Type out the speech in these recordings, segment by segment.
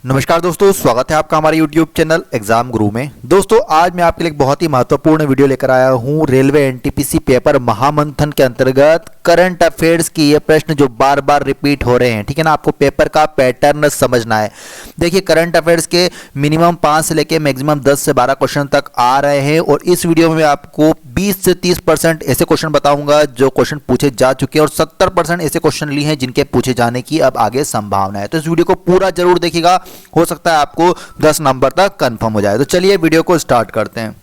नमस्कार दोस्तों, स्वागत है आपका हमारे YouTube चैनल एग्जाम गुरु में। दोस्तों आज मैं आपके लिए एक बहुत ही महत्वपूर्ण वीडियो लेकर आया हूं। रेलवे एनटीपीसी पेपर महामंथन के अंतर्गत करंट अफेयर्स की ये प्रश्न जो बार बार रिपीट हो रहे हैं, ठीक है ना। आपको पेपर का पैटर्न समझना है। देखिए करंट अफेयर्स के मिनिमम 5 से लेके मैक्सिमम 10 से 12 क्वेश्चन तक आ रहे हैं और इस वीडियो में आपको 20 से 30% ऐसे क्वेश्चन बताऊंगा जो क्वेश्चन पूछे जा चुके हैं और 70% ऐसे क्वेश्चन लिए हैं जिनके पूछे जाने की अब आगे संभावना है। तो इस वीडियो को पूरा जरूर देखिएगा, हो सकता है आपको 10 नंबर तक कंफर्म हो जाए। तो चलिए वीडियो को स्टार्ट करते हैं।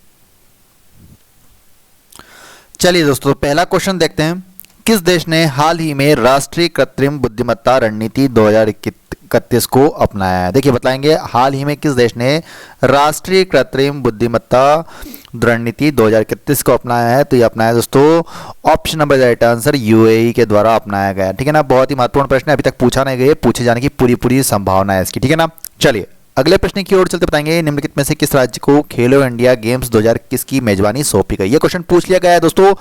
चलिए दोस्तों पहला क्वेश्चन देखते हैं। किस देश ने हाल ही में राष्ट्रीय कृत्रिम बुद्धिमत्ता रणनीति 2031 को अपनाया है? देखिए बताएंगे हाल ही में किस देश ने राष्ट्रीय कृत्रिम बुद्धिमत्ता रणनीति 2031 को अपनाया है। तो ये अपनाया दोस्तों option number right answer UAE के द्वारा अपनाया गया, ठीक है ना। बहुत ही महत्वपूर्ण प्रश्न है, अभी तक पूछा नहीं गया, पूछे जाने की पूरी संभावना है इसकी, ठीक है ना। चलिए अगले प्रश्न की ओर चलते बताएंगे निम्नलिखित में से किस राज्य को खेलो इंडिया गेम्स 2021 की मेजबानी सौंपी गई? ये क्वेश्चन पूछ लिया गया है दोस्तों।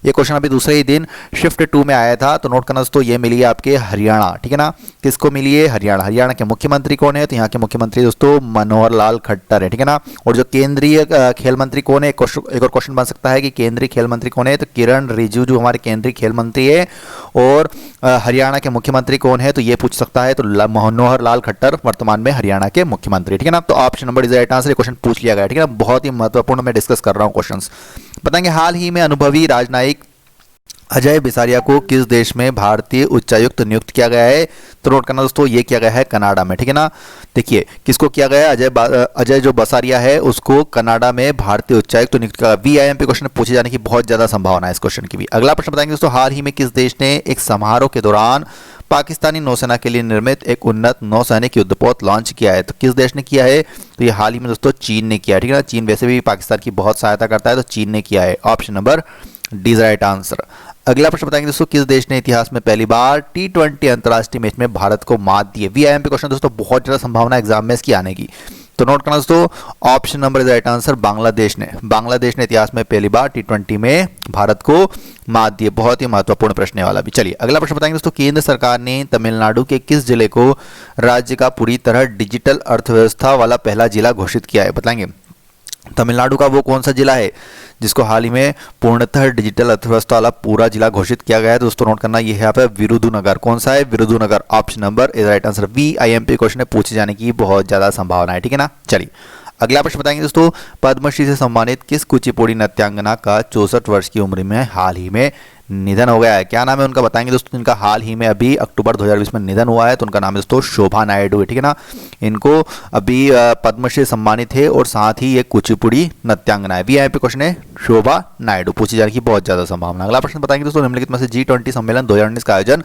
ये क्वेश्चन अभी दूसरे ही दिन शिफ्ट 2 में आया था, तो नोट करना दोस्तों। ये मिली है आपके हरियाणा, ठीक है ना। किसको मिली है? हरियाणा। हरियाणा के मुख्यमंत्री कौन है? तो यहाँ के मुख्यमंत्री दोस्तों मनोहर लाल खट्टर है, ठीक है ना। और जो केंद्रीय खेल मंत्री कौन है? एक और क्वेश्चन बन सकता है कि केंद्रीय खेल मंत्री कौन है? तो किरण रिजिजू हमारे केंद्रीय खेल मंत्री है। और हरियाणा के मुख्यमंत्री कौन है? तो ये पूछ सकता है। तो मनोहर लाल खट्टर वर्तमान में हरियाणा के मुख्यमंत्री, ठीक है ना। तो option number is right answer. Question पूछ लिया गया, ठीक है ना। बहुत ही महत्वपूर्ण मैं डिस्कस कर रहा हूं क्वेश्चंस। बताएंगे हाल ही में अनुभवी राजनयिक अजय बिसारिया को किस देश में भारतीय उच्चायुक्त नियुक्त किया गया है? तो नोट करना दोस्तों, ये किया गया है कनाडा में, ठीक है ना। देखिए किसको किया गया है? अजय जो बसारिया है उसको कनाडा में भारतीय उच्चायुक्त नियुक्त किया गया। VIMP क्वेश्चन पूछे जाने की बहुत ज्यादा संभावना है इस क्वेश्चन की भी। अगला प्रश्न बताएंगे दोस्तों, हाल ही में किस देश ने एक समारोह के दौरान पाकिस्तानी नौसेना के लिए निर्मित एक उन्नत नौसैनिक युद्धपोत लॉन्च किया है? तो किस देश ने किया है? तो ये हाल ही में दोस्तों चीन ने किया है, ठीक है ना। चीन वैसे भी पाकिस्तान की बहुत सहायता करता है, तो चीन ने किया है। Option number D is right answer. अगला प्रश्न बताएंगे दोस्तों, किस देश ने इतिहास में पहली बार T20 अंतर्राष्ट्रीय मैच में भारत को मात दी है? VIMP क्वेश्चन दोस्तों, बहुत ज्यादा संभावना एग्जाम में इसकी आने की। तो नोट करना दोस्तों, option number is right answer. Bangladesh ने इतिहास में पहली बार T20 में भारत को मात दी है। बहुत ही महत्वपूर्ण प्रश्न है वाला भी। चलिए अगला प्रश्न बताएंगे दोस्तों, केंद्र सरकार ने तमिलनाडु के किस जिले को राज्य का पूरी तरह डिजिटल अर्थव्यवस्था वाला पहला जिला घोषित किया है? बताएंगे तमिलनाडु का वो कौन सा जिला है जिसको हाल ही में पूर्णतः डिजिटल अर्थव्यवस्था वाला पूरा जिला घोषित किया गया है? दोस्तों नोट करना, ये है यहाँ पे विरुधुनगर। कौन सा है? Virudhunagar. Option number is right answer. VIMP question में पूछे जाने की बहुत ज्यादा संभावना है, ठीक है ना। चलिए अगला प्रश्न बताएंगे दोस्तों, पद्मश्री से सम्मानित किस कुचिपुड़ी नृत्यांगना का 64 वर्ष की उम्र में हाल ही में निधन हो गया है? क्या नाम है उनका? बताएंगे दोस्तों, इनका हाल ही में अभी अक्टूबर 2020 में निधन हुआ है। तो उनका नाम है दोस्तों शोभा नायडू है, ठीक है ना। इनको अभी पद्मश्री सम्मानित है और साथ ही ये कुचिपुड़ी नृत्यांगना है। VIMP क्वेश्चन है शोभा नायडू, पूछी जाने की बहुत ज्यादा संभावना। अगला प्रश्न बताएंगे दोस्तों, निम्नलिखित में से G20 सम्मेलन 2019 का आयोजन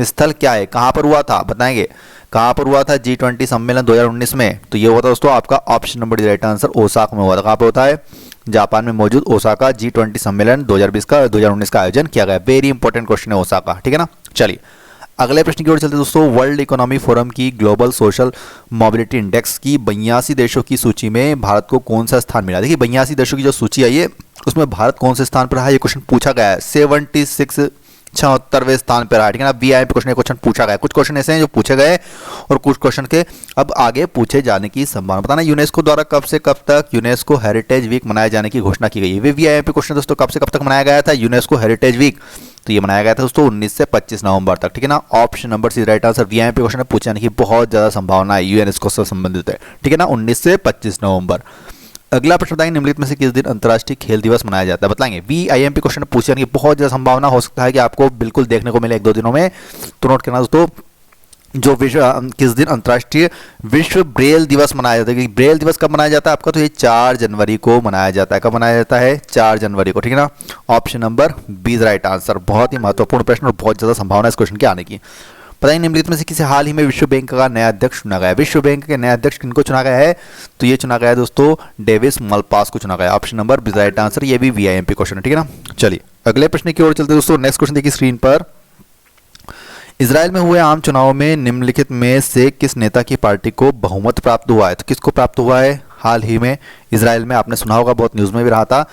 स्थल क्या है? कहां पर हुआ था? बताएंगे कहां पर हुआ था G20 सम्मेलन 2019 में? तो ये हुआ था दोस्तों आपका option number right answer, Osaka में हुआ था। कहां पर होता है? जापान में मौजूद ओसाका G20 सम्मेलन 2019 का आयोजन किया गया। वेरी इंपॉर्टेंट क्वेश्चन है ओसाका, ठीक है ना। चलिए अगले प्रश्न की ओर चलते दोस्तों, वर्ल्ड इकोनॉमी फोरम की ग्लोबल सोशल मोबिलिटी इंडेक्स की 82 देशों की सूची में भारत को कौन सा स्थान मिला? देखिए 82 देशों की जो सूची आई है उसमें भारत कौन से स्थान पर है? ये क्वेश्चन पूछा गया है। 76वें स्थान पर है, ठीक है ना। VIMP क्वेश्चन पूछा गया है। कुछ क्वेश्चन ऐसे हैं जो पूछे गए और कुछ क्वेश्चन के अब आगे पूछे जाने की संभावना। बताना यूनेस्को द्वारा कब से कब तक यूनेस्को हेरिटेज वीक मनाए जाने की घोषणा की गई है? VIMP क्वेश्चन दोस्तों, कब से कब तक मनाया गया था यूनेस्को हेरिटेज वीक? तो ये मनाया गया था दोस्तों 19 से 25 नवंबर तक, ठीक है ना। Option number C right answer. VIMP question पूछे जाने की बहुत ज्यादा संभावना है, यूनेस्को से संबंधित है, ठीक है ना। 19 से 25 नवंबर। अगला प्रश्न बताएंगे, निम्नलिखित में से किस दिन अंतर्राष्ट्रीय खेल दिवस मनाया जाता है? बताएंगे VIMP क्वेश्चन पूछे जाने की बहुत ज्यादा संभावना हो सकता है कि आपको बिल्कुल देखने को मिले 1-2 दिनों में। तो नोट करना दोस्तों, जो किस दिन अंतर्राष्ट्रीय विश्व ब्रेल दिवस मनाया जाता है? ब्रेल दिवस कब मनाया जाता है आपका? तो ये 4 जनवरी को मनाया जाता है। कब मनाया जाता है? 4 जनवरी को, ठीक है ना। Option number B is right answer. बहुत ही महत्वपूर्ण प्रश्न और बहुत ज्यादा संभावना है इस क्वेश्चन के आने की। बताइए निम्नलिखित में से किसी हाल ही में विश्व बैंक का नया अध्यक्ष चुना गया? विश्व बैंक के नए अध्यक्ष किनको चुना गया है? तो ये चुना गया है दोस्तों डेविस मलपास को चुना गया। Option number B right answer. ये भी VIMP क्वेश्चन है, ठीक है ना। चलिए अगले प्रश्न की ओर चलते दोस्तों। नेक्स्ट क्वेश्चन देखिए स्क्रीन पर। इजराइल में हुए आम चुनाव में निम्नलिखित में से किस नेता की पार्टी को बहुमत प्राप्त हुआ है? तो किसको प्राप्त हुआ है हाल ही में इजराइल में? आपने सुना होगा, बहुत न्यूज में भी रहा था।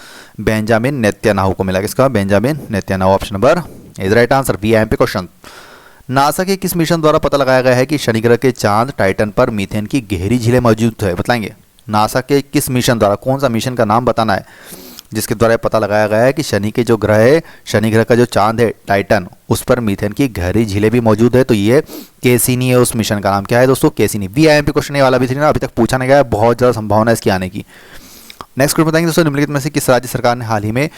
बेंजामिन नेतन्याहू को मिला। किसका? Benjamin Netanyahu. Option number is right answer. VIMP question. NASA के किस मिशन द्वारा पता लगाया गया है कि शनि ग्रह के चांद टाइटन पर मीथेन की गहरी झीलें मौजूद है? बताएंगे नासा के किस मिशन द्वारा, कौन सा मिशन का नाम बताना है जिसके द्वारा ये पता लगाया गया है कि शनि के जो ग्रह है, शनि ग्रह का जो चांद है टाइटन, उस पर मीथेन की गहरी झीलें भी मौजूद है। तो ये कैसिनी है, उस मिशन का नाम क्या है दोस्तों? कैसिनी। VIMP क्वेश्चन ये वाला भी थी ना, अभी तक पूछा नहीं गया है, बहुत ज़्यादा संभावना है इसकी आने की। नेक्स्ट क्वेश्चन बताएंगे दोस्तों, निम्नलिखित में से किस राज्य सरकार ने हाल ही में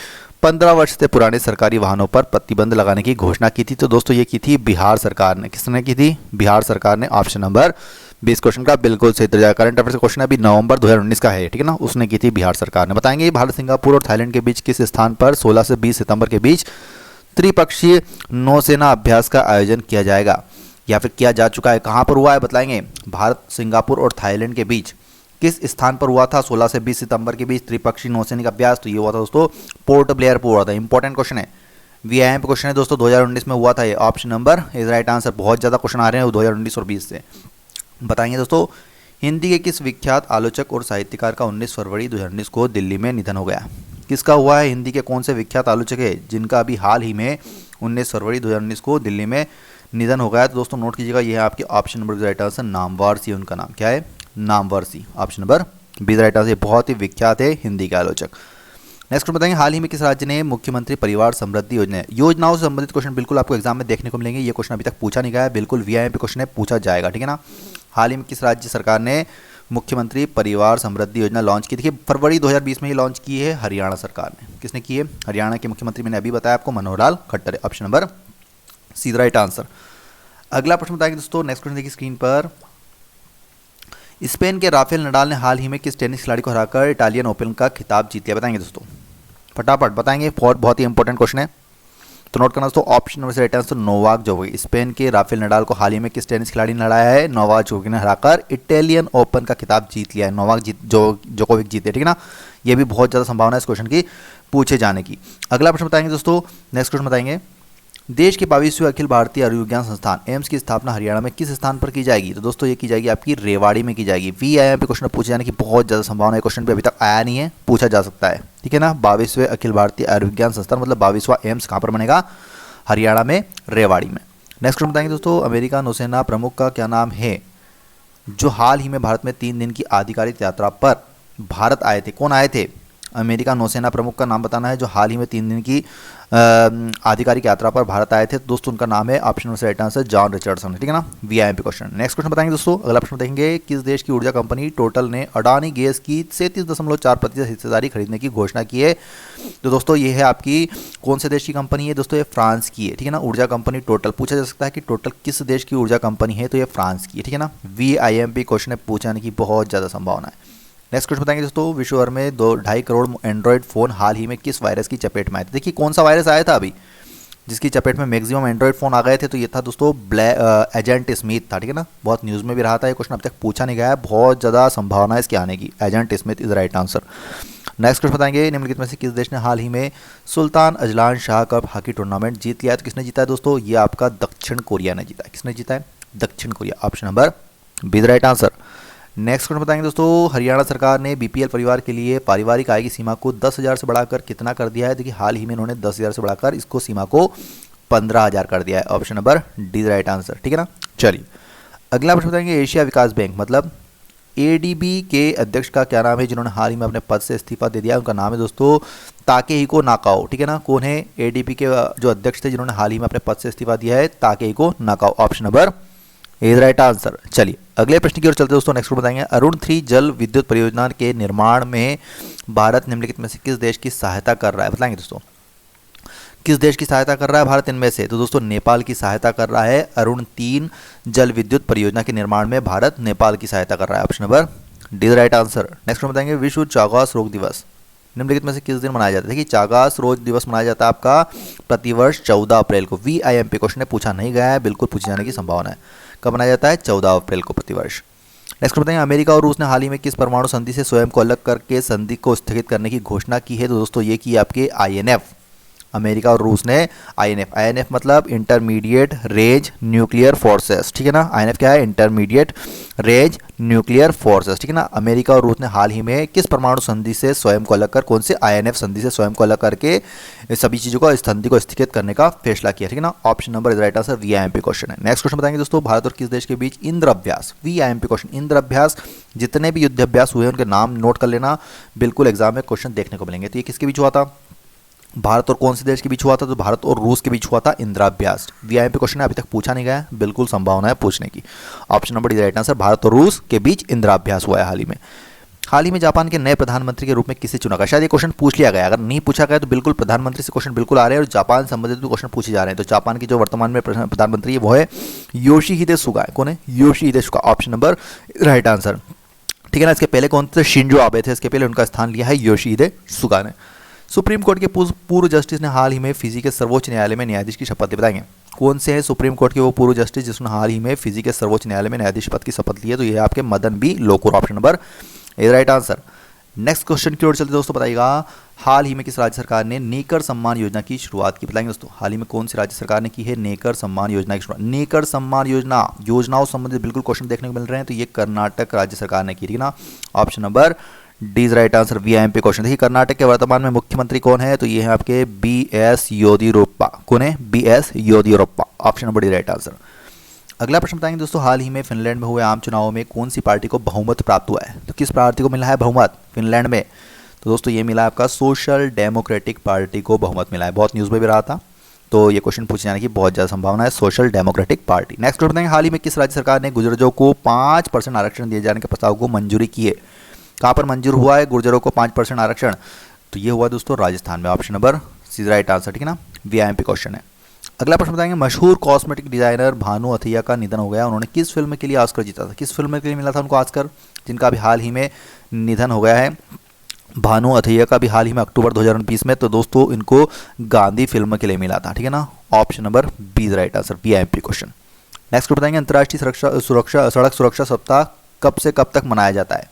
15 वर्ष से पुराने सरकारी वाहनों पर प्रतिबंध लगाने की घोषणा की थी? तो दोस्तों ये की थी बिहार सरकार ने। किसने की थी? बिहार सरकार ने। ऑप्शन नंबर 20 क्वेश्चन का बिल्कुल सही तरीका। करंट अफेयर्स क्वेश्चन अभी नवंबर 2019 का है, ठीक है ना, उसने की थी बिहार सरकार ने। बताएंगे भारत, सिंगापुर और थाईलैंड के बीच किस स्थान पर 16 से 20 सितंबर के बीच त्रिपक्षीय नौसेना अभ्यास का आयोजन किया जाएगा या फिर किया जा चुका है? कहाँ पर हुआ है बताएंगे? भारत, सिंगापुर और थाईलैंड के बीच किस स्थान पर हुआ था 16 से 20 सितंबर के बीच त्रिपक्षीय नौसैनिक अभ्यास? तो ये हुआ था दोस्तों पोर्ट ब्लेयर पर हुआ था। इंपॉर्टेंट क्वेश्चन है, VIMP क्वेश्चन है दोस्तों, 2019 में हुआ था ये। Option number is right answer. बहुत ज़्यादा क्वेश्चन आ रहे हैं 2019 और 20 से। बताएंगे दोस्तों, हिंदी के किस विख्यात आलोचक और साहित्यकार का 19 फरवरी 2019 को दिल्ली में निधन हो गया? किसका हुआ है? हिंदी के कौन से विख्यात आलोचक है जिनका अभी हाल ही में 19 फरवरी 2019 को दिल्ली में निधन हो गया? तो दोस्तों नोट कीजिएगा, ये है आपके option number right answer, Namvar Singh उनका नाम। क्या है? Namvar Singh. Option number 20 right answer. बहुत ही विख्यात है हिंदी के आलोचक। नेक्स्ट बताएंगे, हाल ही में किस राज्य ने मुख्यमंत्री परिवार समृद्धि योजनाओं से संबंधित क्वेश्चन बिल्कुल आपको एग्जाम में देखने को मिलेंगे। ये क्वेश्चन अभी तक पूछा नहीं गया है, बिल्कुल VIMP क्वेश्चन है, पूछा जाएगा, ठीक है ना। हाल ही में किस राज्य सरकार ने मुख्यमंत्री परिवार समृद्धि योजना लॉन्च की? देखिए फरवरी 2020 में ये लॉन्च की है हरियाणा सरकार ने। किसने की है? हरियाणा के मुख्यमंत्री, मैंने अभी बताया आपको, Manohar Lal Khattar. Option number C right answer. अगला प्रश्न बताएंगे दोस्तों, नेक्स्ट क्वेश्चन देखिए स्क्रीन पर। स्पेन के राफेल नडाल ने हाल ही में किस टेनिस खिलाड़ी को हराकर इटालियन ओपन का खिताब जीत लिया? बताएंगे दोस्तों, फटाफट बताएंगे, बहुत ही इंपॉर्टेंट क्वेश्चन है, तो नोट करना दोस्तों। ऑप्शन नंबर से राइट आंसर नोवाक जोकोविच। स्पेन के राफेल नडाल को हाल ही में किस टेनिस खिलाड़ी ने हराया है? नोवाक जोकोविच ने हराकर इटालियन ओपन का खिताब जीत लिया है। नोवाक जोकोविच जीते, ठीक है ना। ये भी बहुत ज़्यादा संभावना है इस क्वेश्चन की पूछे जाने की। अगला प्रश्न बताएंगे दोस्तों, नेक्स्ट क्वेश्चन बताएंगे, देश के 22वें अखिल भारतीय आयुर्विज्ञान संस्थान एम्स की स्थापना हरियाणा में किस स्थान पर की जाएगी? तो दोस्तों ये की जाएगी आपकी रेवाड़ी में की जाएगी। VIMP क्वेश्चन पूछे जाने की बहुत ज़्यादा संभावना है, क्वेश्चन भी अभी तक आया नहीं है, पूछा जा सकता है, ठीक है ना। 22वें अखिल भारतीय आयुर्विज्ञान संस्थान मतलब 22वां एम्स कहाँ पर बनेगा? हरियाणा में, रेवाड़ी में। नेक्स्ट क्वेश्चन बताएंगे दोस्तों, अमेरिका नौसेना प्रमुख का क्या नाम है जो हाल ही में भारत में 3 दिन की आधिकारिक यात्रा पर भारत आए थे? कौन आए थे? अमेरिका नौसेना प्रमुख का नाम बताना है जो हाल ही में 3 दिन की आधिकारिक यात्रा पर भारत आए थे। तो दोस्तों उनका नाम है, ऑप्शन से राइट आंसर, जॉन रिचर्डसन, ठीक है ना। VIMP question. नेक्स्ट क्वेश्चन बताएंगे दोस्तों, अगला प्रश्न देखेंगे, किस देश की ऊर्जा कंपनी टोटल ने अडानी गैस की 37.4% हिस्सेदारी खरीदने की घोषणा की है? तो दोस्तों ये है आपकी कौन से देश की कंपनी है दोस्तों? ये फ्रांस की है, ठीक है ना। ऊर्जा कंपनी टोटल पूछा जा सकता है कि टोटल किस देश की ऊर्जा कंपनी है, तो ये फ्रांस की है, ठीक है ना। VIMP क्वेश्चन पूछाने की बहुत ज़्यादा संभावना है। नेक्स्ट क्वेश्चन बताएंगे दोस्तों, विश्व भर में 2.5 करोड़ एंड्रॉयड फ़ोन हाल ही में किस वायरस की चपेट में आए थे? देखिए कौन सा वायरस आया था अभी जिसकी चपेट में मैक्सिमम एंड्रॉयड फ़ोन आ गए थे? तो ये था दोस्तों एजेंट स्मिथ था, ठीक है ना। बहुत न्यूज़ में भी रहा था, ये क्वेश्चन अब तक पूछा नहीं गया है, बहुत ज़्यादा संभावना है इसके आने की। Agent Smith is right answer. Next question बताएंगे, निम्नलिखित में से किस देश ने हाल ही में Sultan Azlan Shah cup hockey tournament जीत लिया है? तो किसने जीता है दोस्तों? ये आपका दक्षिण कोरिया ने जीता है। किसने जीता है? दक्षिण Korea. Option number B right answer. Next question बताएंगे दोस्तों, हरियाणा सरकार ने BPL परिवार के लिए पारिवारिक आय की सीमा को 10,000 से बढ़ाकर कितना कर दिया है? देखिए हाल ही में इन्होंने 10,000 से बढ़ाकर इसको सीमा को 15,000 कर दिया है। Option number D right answer, ठीक है ना। चलिए अगला प्रश्न बताएंगे, एशिया विकास बैंक मतलब ADB के अध्यक्ष का क्या नाम है जिन्होंने हाल ही में अपने पद से इस्तीफा दे दिया? उनका नाम है दोस्तों ताकेहिको नाकाओ, ठीक है ना। कौन है? ADB के जो अध्यक्ष थे जिन्होंने हाल ही में अपने पद से इस्तीफा दिया है, Takehiko Nakao. Option number A right answer. चलिए अगले प्रश्न की ओर चलते दोस्तों। नेक्स्ट बताएंगे, अरुण 3 जल विद्युत परियोजना के निर्माण में भारत निम्नलिखित में से किस देश की सहायता कर रहा है? बताएंगे दोस्तों किस देश की सहायता कर रहा है भारत इनमें से? तो दोस्तों नेपाल की सहायता कर रहा है। अरुण 3 जल विद्युत परियोजना के निर्माण में भारत नेपाल की सहायता कर रहा है। Option number D right answer. Next बताएंगे, विश्व चागास रोग दिवस निम्नलिखित में से किस दिन मनाया जाता है? देखिए चागास रोग दिवस मनाया जाता है आपका प्रतिवर्ष 14 अप्रैल को। VIMP क्वेश्चन पूछा नहीं गया है, बिल्कुल पूछे जाने की संभावना है। कब मनाया जाता है? 14 अप्रैल को प्रतिवर्ष। नेक्स्ट बताएंगे, अमेरिका और रूस ने हाल ही में किस परमाणु संधि से स्वयं को अलग करके संधि को स्थगित करने की घोषणा की है? तो दोस्तों ये की आपके INF अमेरिका और रूस ने आईएनएफ, आईएनएफ मतलब इंटरमीडिएट रेंज न्यूक्लियर फोर्सेस, ठीक है ना। आईएनएफ क्या है? इंटरमीडिएट रेंज न्यूक्लियर फोर्सेस, ठीक है ना। अमेरिका और रूस ने हाल ही में किस परमाणु संधि से स्वयं को अलग कर, कौन से आईएनएफ संधि से स्वयं को अलग करके सभी चीज़ों को संधि को स्थगित करने का फैसला किया, ठीक है ना। Option number is right answer, VIMP question है। नेक्स्ट क्वेश्चन बताएंगे दोस्तों, भारत और किस देश के बीच इंद्र अभ्यास, वीआईएमपी क्वेश्चन, इंद्र अभ्यास, जितने भी युद्ध अभ्यास हुए उनके नाम नोट कर लेना, बिल्कुल एग्जाम में क्वेश्चन देखने को मिलेंगे। तो ये किसके बीच हुआ था? भारत और कौन से देश के बीच हुआ था? तो भारत और रूस के बीच हुआ था इंद्राभ्यास। वीआईपी क्वेश्चन है, अभी तक पूछा नहीं गया, बिल्कुल संभावना है पूछने की। Option number D right answer, Bharat और रूस के बीच इंद्राभ्यास हुआ है हाल ही में। हाल ही में जापान के नए प्रधानमंत्री के रूप में किसे चुना गया? शायद ये क्वेश्चन पूछ लिया गया, अगर नहीं पूछा गया तो बिल्कुल प्रधानमंत्री से क्वेश्चन बिल्कुल आ रहे हैं और जापान संबंधित भी क्वेश्चन पूछे जा रहे हैं। तो जापान की जो वर्तमान में प्रधानमंत्री है वो है योशिहिदे सुगा। कौन है? Yoshihide Suga. Option number right answer, ठीक है ना। इसके पहले कौन थे? शिंजो आबे थे, इसके पहले उनका स्थान लिया है योशिहिदे सुगा ने। सुप्रीम कोर्ट के पूर्व जस्टिस ने हाल ही में फिजी के सर्वोच्च न्यायालय में न्यायाधीश की शपथ ली, बताएंगे कौन से हैं सुप्रीम कोर्ट के वो पूर्व जस्टिस जिसने हाल ही में फिजी के सर्वोच्च न्यायालय में न्यायाधीश पद की शपथ ली है? तो ये आपके Madan B Lokur. Option number A right answer. Next question की ओर चलते दोस्तों, बताइएगा हाल ही में किस राज्य सरकार ने नेकर सम्मान योजना की शुरुआत की? बताएंगे दोस्तों, हाल ही में कौन सी राज्य सरकार ने की है नेकर सम्मान योजना की शुरुआत? नेकर सम्मान योजना, योजनाओं संबंधित बिल्कुल क्वेश्चन देखने को मिल रहे हैं, तो ये कर्नाटक राज्य सरकार ने की, ठीक है ना। Option number D is right answer, VIMP question. देखिए कर्नाटक के वर्तमान में मुख्यमंत्री कौन है? तो ये है आपके बी.एस. येदियुरप्पा। कौन है? BS. Yediyurappa. Option number D right answer. अगला प्रश्न बताएंगे दोस्तों, हाल ही में फिनलैंड में हुए आम चुनावों में कौन सी पार्टी को बहुमत प्राप्त हुआ है? तो किस पार्टी को मिला है बहुमत फिनलैंड में? तो दोस्तों ये मिला आपका सोशल डेमोक्रेटिक पार्टी को बहुमत मिला है, बहुत न्यूज़ में भी रहा था, तो ये क्वेश्चन पूछे जाने की बहुत ज़्यादा संभावना है, social democratic party. Next question बताएंगे, हाल ही में किस राज्य सरकार ने गुर्जरों को 5% आरक्षण दिए जाने के प्रस्ताव को मंजूरी की है? कहाँ पर मंजूर हुआ है गुर्जरों को 5% आरक्षण? तो ये हुआ दोस्तों राजस्थान में। Option number C right answer, ठीक है ना, वीआईएमपी क्वेश्चन है। अगला प्रश्न बताएंगे, मशहूर कॉस्मेटिक डिजाइनर भानु अथैया का निधन हो गया, उन्होंने किस फिल्म के लिए ऑस्कर जीता था? किस फिल्म के लिए मिला था उनको ऑस्कर, जिनका अभी हाल ही में निधन हो गया है? भानु अथैया का भी हाल ही में अक्टूबर 2020 में, तो दोस्तों इनको गांधी फिल्म के लिए मिला था, ठीक है ना। Option number B right answer, VIMP question. Next बताएंगे, अंतर्राष्ट्रीय सड़क सुरक्षा सप्ताह कब से कब तक मनाया जाता है?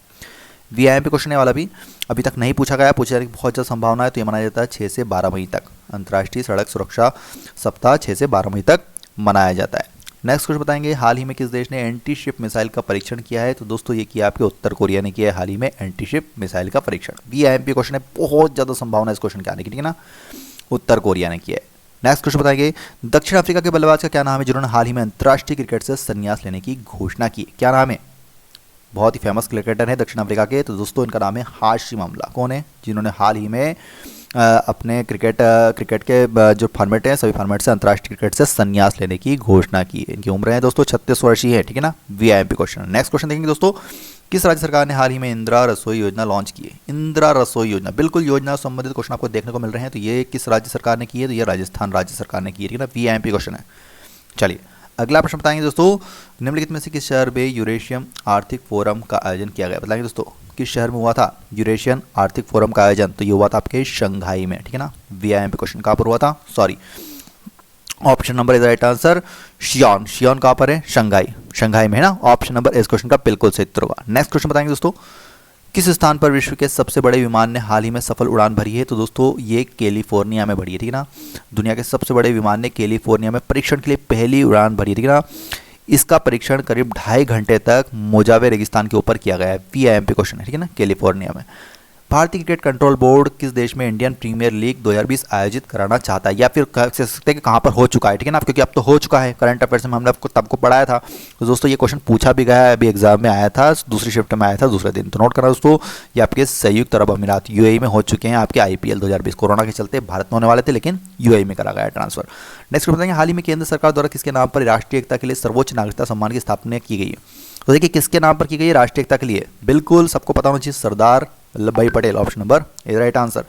वीआईएमपी क्वेश्चन है वाला भी अभी तक नहीं पूछा गया, पूछे जाने की बहुत ज़्यादा संभावना है, तो ये मनाया जाता है 6 से 12 मई तक। अंतर्राष्ट्रीय सड़क सुरक्षा सप्ताह 6 से 12 मई तक मनाया जाता है। नेक्स्ट क्वेश्चन बताएंगे, हाल ही में किस देश ने एंटी शिप मिसाइल का परीक्षण किया है? तो दोस्तों ये किया आपके उत्तर कोरिया ने किया है हाल ही में एंटी शिप मिसाइल का परीक्षण। वीआईएमपी क्वेश्चन है, बहुत ज़्यादा संभावना है इस क्वेश्चन के आने की, ठीक है ना, उत्तर कोरिया ने किया है। नेक्स्ट क्वेश्चन बताएंगे, दक्षिण अफ्रीका के बल्लेबाज का क्या नाम है जिन्होंने हाल ही में अंतर्राष्ट्रीय क्रिकेट से संन्यास लेने की घोषणा की? क्या नाम है? बहुत ही फेमस क्रिकेटर है दक्षिण अफ्रीका के, तो दोस्तों इनका नाम है हाशिम अमला। कौन है? जिन्होंने हाल ही में अपने क्रिकेट के जो फॉर्मेट हैं सभी फॉर्मेट से अंतर्राष्ट्रीय क्रिकेट से संन्यास लेने की घोषणा की है। इनकी उम्र है दोस्तों 36 वर्षीय है, ठीक है ना, वीआईएमपी क्वेश्चन। नेक्स्ट क्वेश्चन देखेंगे दोस्तों, किस राज्य सरकार ने हाल ही में इंदिरा रसोई योजना लॉन्च की है? इंदिरा रसोई योजना, बिल्कुल योजना संबंधित क्वेश्चन आपको देखने को मिल रहे हैं, तो ये किस राज्य सरकार ने की है? तो ये राजस्थान राज्य सरकार ने की है, ठीक है ना, वीआईएमपी क्वेश्चन है। चलिए अगला प्रश्न बताएंगे दोस्तों, निम्नलिखित में से किस शहर में यूरेशियन आर्थिक फोरम का आयोजन किया गया? बताएंगे दोस्तों किस शहर में हुआ था यूरेशियन आर्थिक फोरम का आयोजन? तो ये हुआ था आपके शंघाई में, ठीक है ना, वीआईएमपी क्वेश्चन कहाँ पर हुआ था? Sorry, option number is right answer, शियोन। शियोन कहाँ पर है? शंघाई, शंघाई में है ना। ऑप्शन नंबर इस क्वेश्चन का बिल्कुल सही उत्तर होगा। नेक्स्ट क्वेश्चन बताएंगे दोस्तों, किस स्थान पर विश्व के सबसे बड़े विमान ने हाल ही में सफल उड़ान भरी है? तो दोस्तों ये कैलिफोर्निया में भरी है, ठीक है ना, दुनिया के सबसे बड़े विमान ने कैलिफोर्निया में परीक्षण के लिए पहली उड़ान भरी है, ठीक है ना। इसका परीक्षण करीब 2.5 घंटे तक मोजावे रेगिस्तान के ऊपर किया गया है, वीआईएमपी क्वेश्चन है, ठीक है ना, कैलिफोर्निया में। भारतीय क्रिकेट कंट्रोल बोर्ड किस देश में इंडियन प्रीमियर लीग 2020 आयोजित कराना चाहता है? या फिर कह सकते हैं कि कहाँ पर हो चुका है, ठीक है ना, क्योंकि अब तो हो चुका है, करंट अफेयर्स में हमने आपको तब को पढ़ाया था। तो दोस्तों ये क्वेश्चन पूछा भी गया है, अभी एग्जाम में आया था, दूसरी शिफ्ट में आया था दूसरे दिन, तो नोट करना दोस्तों, ये आपके संयुक्त अरब अमीरात यूएई में हो चुके हैं आपके आईपीएल 2020। कोरोना के चलते भारत में होने वाले थे लेकिन यूएई में करा गया ट्रांसफर। नेक्स्ट बताएंगे, हाल ही में केंद्र सरकार द्वारा किसके नाम पर राष्ट्रीय एकता के लिए सर्वोच्च नागरिकता सम्मान की स्थापना की गई है? तो देखिए किसके नाम पर की गई है राष्ट्रीय एकता के लिए? बिल्कुल सबको पता होना चाहिए, सरदार वल्लभ भाई Patel. Option number A right answer.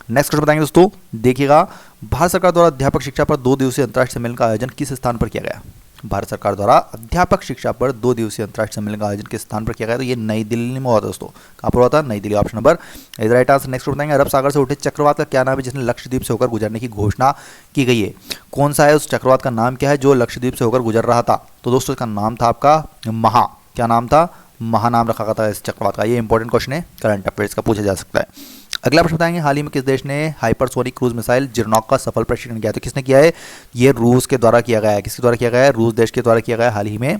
Next question बताएंगे दोस्तों, देखिएगा भारत सरकार द्वारा अध्यापक शिक्षा पर 2 दिवसीय अंतर्राष्ट्रीय सम्मेलन का आयोजन किस स्थान पर किया गया? भारत सरकार द्वारा अध्यापक शिक्षा पर 2 दिवसीय अंतर्राष्ट्रीय सम्मेलन का आयोजन किस स्थान पर किया गया? तो ये नई दिल्ली में हुआ था दोस्तों। कहाँ पर हुआ था? नई Delhi. Option number A right answer. Next बताएंगे, अरब सागर से उठे चक्रवात का क्या नाम है जिसने लक्षद्वीप से होकर गुजरने की घोषणा की गई है? कौन सा है उस चक्रवात का नाम, क्या है जो लक्षद्वीप से होकर गुजर रहा था? तो दोस्तों इसका नाम था आपका महा। क्या नाम था? महा नाम रखा गया था इस चक्रवात का। ये इंपॉर्टेंट क्वेश्चन है, करंट अफेयर्स का पूछा जा सकता है। अगला प्रश्न बताएंगे, हाल ही में किस देश ने हाइपरसोनिक क्रूज मिसाइल जिर्नॉक का सफल परीक्षण किया? तो किसने किया है? ये रूस के द्वारा किया गया है। किसके द्वारा किया गया है? रूस देश के द्वारा किया गया है हाल ही में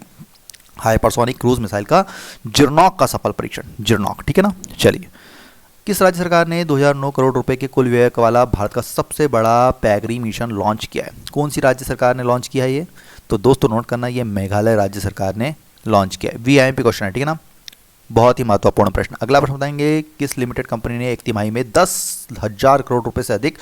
हाइपरसोनिक क्रूज मिसाइल का जिर्नॉक का सफल परीक्षण, जिर्नॉक, ठीक है ना। चलिए, किस राज्य सरकार ने 2009 करोड़ रुपए के कुल व्यय वाला भारत का सबसे बड़ा पैगरी मिशन लॉन्च किया है? कौन सी राज्य सरकार ने लॉन्च किया है ये? तो दोस्तों नोट करना, ये मेघालय राज्य सरकार ने लॉन्च किया है। वीआईपी क्वेश्चन है, ठीक है ना, बहुत ही महत्वपूर्ण प्रश्न। अगला प्रश्न बताएंगे, किस लिमिटेड कंपनी ने एक तिमाही में 10,000 करोड़ रुपए से अधिक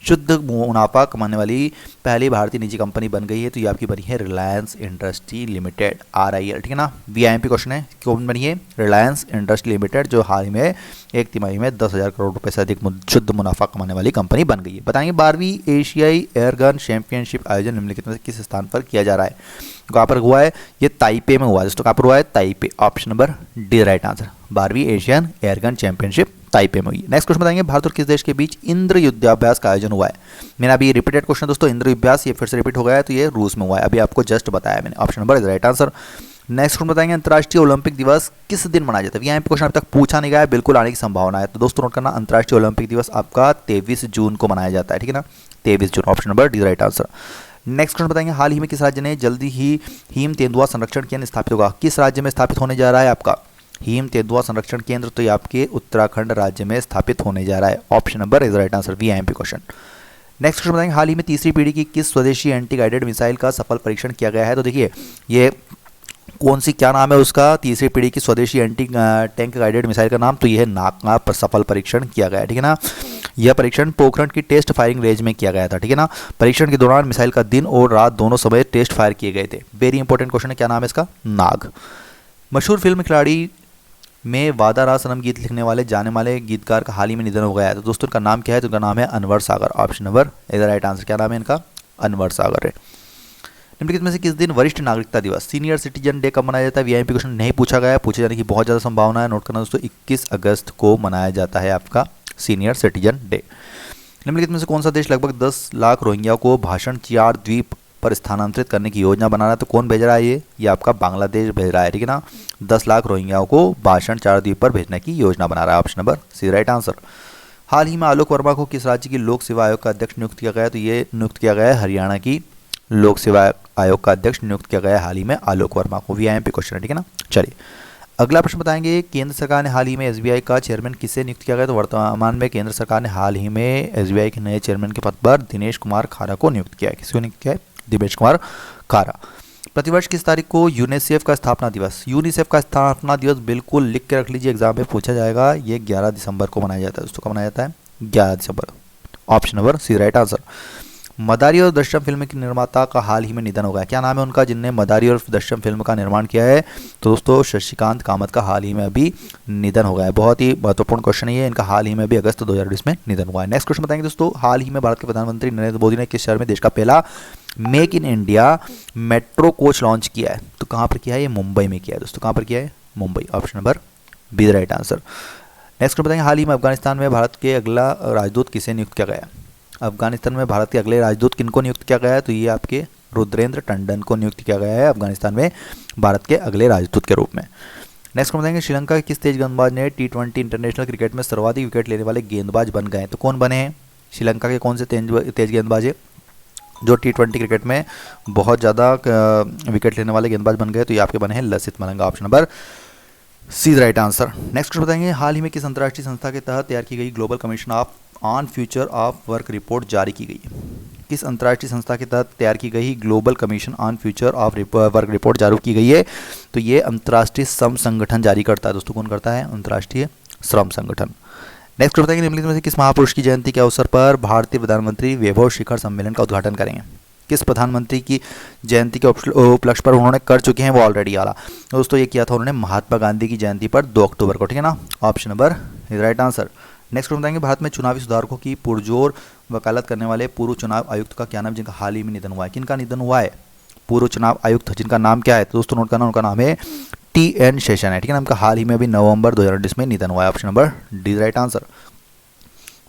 शुद्ध मुनाफा कमाने वाली पहली भारतीय निजी कंपनी बन गई है? तो ये आपकी बनी है रिलायंस इंडस्ट्री लिमिटेड, RIL, ठीक है ना। वीआईपी क्वेश्चन है, कौन बनी है? रिलायंस इंडस्ट्री लिमिटेड, जो हाल ही में एक तिमाही में 10,000 करोड़ रुपए से अधिक शुद्ध मुनाफा कमाने वाली कंपनी बन गई है। बताएंगे, 12वीं एशियाई एयरगन चैंपियनशिप आयोजन निम्नलिखित में से किस स्थान पर किया जा रहा है? कहाँ पर हुआ है? ये ताइपे में हुआ है दोस्तों। कहाँ पर हुआ है? Taipei, option number D right answer. 12वीं एशियन एयरगन चैंपियनशिप ताइपे में हुई। नेक्स्ट क्वेश्चन बताएंगे, भारत और किस देश के बीच इंद्र युद्धाभ्यास का आयोजन हुआ है? मैंने अभी रिपीटेड क्वेश्चन दोस्तों, इंद्र युद्धाभ्यास ये फिर से रिपीट हो गया है, तो ये रूस में हुआ है, अभी आपको जस्ट बताया मैंने, option number is right answer. Next question बताएंगे, अंतर्राष्ट्रीय ओलंपिक दिवस किस दिन मनाया जाता है? यहाँ पे क्वेश्चन अभी तक पूछा नहीं गया है, बिल्कुल आने की संभावना है, तो दोस्तों नोट करना, अंतर्राष्ट्रीय ओलंपिक दिवस आपका 23 जून को मनाया जाता है, ठीक है ना, 23 जून, option number D right answer. Next question बताएंगे, हाल ही में किस राज्य ने जल्दी ही हिम तेंदुआ संरक्षण केंद्र स्थापित होगा? किस राज्य में स्थापित होने जा रहा है आपका हिम तेंदुआ संरक्षण केंद्र? तो ये आपके उत्तराखंड राज्य में स्थापित होने जा रहा है, option number is right answer. VIMP question. Next question बताएंगे, हाल ही में तीसरी पीढ़ी की किस स्वदेशी एंटी गाइडेड मिसाइल का सफल परीक्षण किया गया है? तो देखिए, ये कौन सी, क्या नाम है उसका, तीसरी पीढ़ी की स्वदेशी एंटी टैंक गाइडेड मिसाइल का नाम? तो यह नाग पर सफल परीक्षण किया गया है, ठीक है ना। यह परीक्षण पोखरण की टेस्ट फायरिंग रेंज में किया गया था, ठीक है ना। परीक्षण के दौरान मिसाइल का दिन और रात दोनों समय टेस्ट फायर किए गए थे। वेरी इंपॉर्टेंट क्वेश्चन है, क्या नाम है इसका? नाग। मशहूर फिल्म खिलाड़ी में वादा रहा सनम गीत लिखने वाले जाने माने गीतकार का हाल ही में निधन हो गया है, तो दोस्तों इनका नाम क्या है? तो इनका नाम है Anwar Sagar, option number is right answer. क्या नाम है इनका? अनवर सागर है। निम्नलिखित में से किस दिन वरिष्ठ नागरिकता दिवस, सीनियर सिटीजन डे कब मनाया जाता है? वीआईपी क्वेश्चन नहीं पूछा गया है, पूछे जाने की बहुत ज़्यादा संभावना है, नोट करना दोस्तों, 21 अगस्त को मनाया जाता है आपका सीनियर सिटीजन डे। निम्नलिखित में से कौन सा देश लगभग 10 लाख रोहिंग्या को भाषण चियार द्वीप पर स्थानांतरित करने की योजना बना रहा है? तो कौन भेज रहा है ये आपका बांग्लादेश भेज रहा है, ठीक है ना। 10 लाख रोहिंग्याओं को भाषण चियार द्वीप पर भेजने की योजना बना रहा है, option number C right answer. हाल ही में आलोक वर्मा को किस राज्य की लोक सेवा आयोग का अध्यक्ष नियुक्त किया गया है? तो ये नियुक्त किया गया है हरियाणा की लोक सेवा आयोग का अध्यक्ष नियुक्त किया गया है हाल ही में आलोक वर्मा को। वीआईएमपी क्वेश्चन है, ठीक है ना। चलिए, अगला प्रश्न बताएंगे, केंद्र सरकार ने हाल ही में एसबीआई का चेयरमैन किससे नियुक्त किया गया? तो वर्तमान में केंद्र सरकार ने हाल ही में एसबीआई के नए चेयरमैन के पद पर दिनेश कुमार खारा को नियुक्त किया है। किसको नियुक्त किया है? दिनेश कुमार खारा। प्रतिवर्ष किस तारीख को यूनिसेफ का स्थापना दिवस? यूनिसेफ का स्थापना दिवस बिल्कुल लिख के रख लीजिए, एग्जाम में पूछा जाएगा। ये 11 दिसंबर को मनाया जाता है दोस्तों। कब मनाया जाता है? 11 दिसंबर, option number C right answer. Madaari और दृश्यम फिल्म के निर्माता का हाल ही में निधन हो गया, क्या नाम है उनका जिनने मदारी और दृश्यम फिल्म का निर्माण किया है? तो दोस्तों शशिकांत कामत का हाल ही में अभी निधन हो गया है। बहुत ही महत्वपूर्ण क्वेश्चन है ये, इनका हाल ही में अभी अगस्त 2020 में निधन हुआ है। नेक्स्ट क्वेश्चन बताएंगे दोस्तों, हाल ही में भारत के प्रधानमंत्री नरेंद्र मोदी ने किस शहर में देश का पहला make in India metro coach launch किया है? तो कहाँ पर किया है? ये मुंबई में किया है दोस्तों। कहाँ पर किया है? Mumbai, option number B right answer. Next question बताएंगे, हाल ही में अफगानिस्तान में भारत के अगला राजदूत किसे नियुक्त किया गया? अफगानिस्तान में भारत के अगले राजदूत किनको नियुक्त किया गया है? तो ये आपके रुद्रेंद्र टंडन को नियुक्त किया गया है अफगानिस्तान में भारत के अगले राजदूत के रूप में। नेक्स्ट हम बताएंगे, श्रीलंका के किस तेज गेंदबाज ने T20 इंटरनेशनल क्रिकेट में सर्वाधिक विकेट लेने वाले गेंदबाज बन गए? तो कौन बने हैं? श्रीलंका के कौन से तेज गेंदबाज है जो T20 क्रिकेट में बहुत ज़्यादा विकेट लेने वाले गेंदबाज बन गए? तो ये आपके बने हैं Lasith Malinga, option number C right answer. Next बताएंगे, हाल ही में किस अंतर्राष्ट्रीय संस्था के तहत तैयार की गई global commission on future of work report जारी की गई? किस अंतर्राष्ट्रीय संस्था के तहत तैयार की गई global commission on future of work report जारी की गई है? तो ये अंतर्राष्ट्रीय श्रम संगठन जारी करता है दोस्तों। कौन करता है? अंतर्राष्ट्रीय श्रम संगठन। नेक्स्ट बताएंगे, निम्नलिखित में से किस महापुरुष की जयंती के अवसर पर भारतीय प्रधानमंत्री वैभव शिखर सम्मेलन का उद्घाटन करेंगे? किस प्रधानमंत्री की जयंती के उपलक्ष्य पर उन्होंने कर चुके हैं वो ऑलरेडी वाला दोस्तों? ये किया था उन्होंने महात्मा गांधी की जयंती पर 2 अक्टूबर को, ठीक है ना, option number right answer. Next बताएंगे, भारत में चुनावी सुधारकों की पुरजोर वकालत करने वाले पूर्व चुनाव आयुक्त का क्या नाम, जिनका हाल ही में निधन हुआ है? किनका निधन हुआ है? पूर्व चुनाव आयुक्त जिनका नाम क्या है? तो दोस्तों नोट करना, उनका नाम है TN शेषन है, ठीक है ना। उनका हाल ही में अभी नवंबर 2019 में निधन हुआ है, option number D right answer.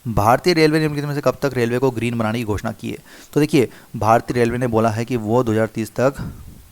भारतीय रेलवे ने निम्नलिखित में से कब तक रेलवे को ग्रीन बनाने की घोषणा की है? तो देखिए, भारतीय रेलवे ने बोला है कि वो 2030 तक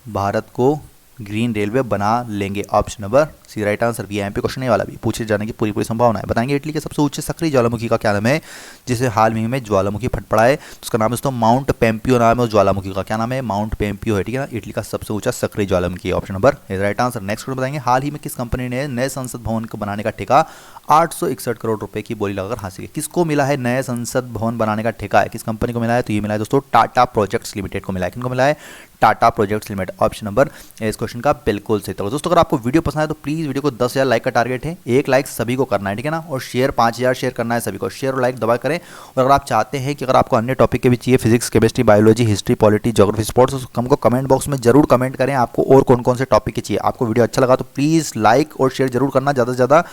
भारत को ग्रीन रेलवे बना लेंगे। Option number C right answer. भी यहाँ पे क्वेश्चन ये वाला भी पूछे जाने की पूरी संभावना है। बताएंगे इटली के सबसे ऊंचे सक्रिय ज्वालामुखी का क्या नाम है, जिसे हाल ही में ज्वालामुखी फट पड़ा है, तो उसका नाम दोस्तों माउंट पेम्पियो नाम है। उस ज्वालामुखी का क्या नाम है, माउंट पेम्पियो है, ठीक है ना। इटली का सबसे ऊंचा सक्रिय ज्वालामुखी। Option number right answer. Next question बताएंगे, हाल ही में किस कंपनी ने नए संसद भवन को बनाने का ठेका 861 करोड़ रुपए की बोली लगाकर हासिल किया। किसको मिला है नए संसद भवन बनाने का ठेका है, किस कंपनी को मिला है, तो ये मिला है दोस्तों टाटा प्रोजेक्ट्स लिमिटेड को मिला है। किनको मिला है, Tata projects limited. Option number इस क्वेश्चन का बिल्कुल सही। तो दोस्तों अगर आपको वीडियो पसंद है तो प्लीज वीडियो को 10,000 लाइक का टारगेट है, एक लाइक सभी को करना है, ठीक है ना। और शेयर 5,000 शेयर करना है सभी को, शेयर और लाइक दबा करें। और अगर आप चाहते हैं कि अगर आपको अन्य टॉपिक के भी चाहिए, physics, chemistry, biology, history, polity, geography, sports, तो हमको कमेंट बॉक्स में जरूर कमेंट करें आपको और कौन कौन से टॉपिक के चाहिए। आपको वीडियो अच्छा लगा तो प्लीज़ लाइक और शेयर जरूर करना, ज़्यादा से ज़्यादा।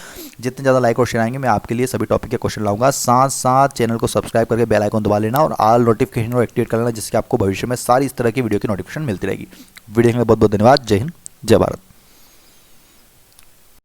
जितने ज़्यादा लाइक और शेयर आएंगे मैं आपके लिए सभी टॉपिक के क्वेश्चन लाऊंगा। साथ साथ चैनल को सब्सक्राइब करके बेल आइकन दबा लेना और ऑल नोटिफिकेशन को एक्टिवेट कर लेना, जिससे आपको भविष्य में सारी इस तरह की वीडियो की नोटिफिकेशन मिलती रहेगी। वीडियो के लिए बहुत बहुत धन्यवाद। जय हिंद, जय भारत।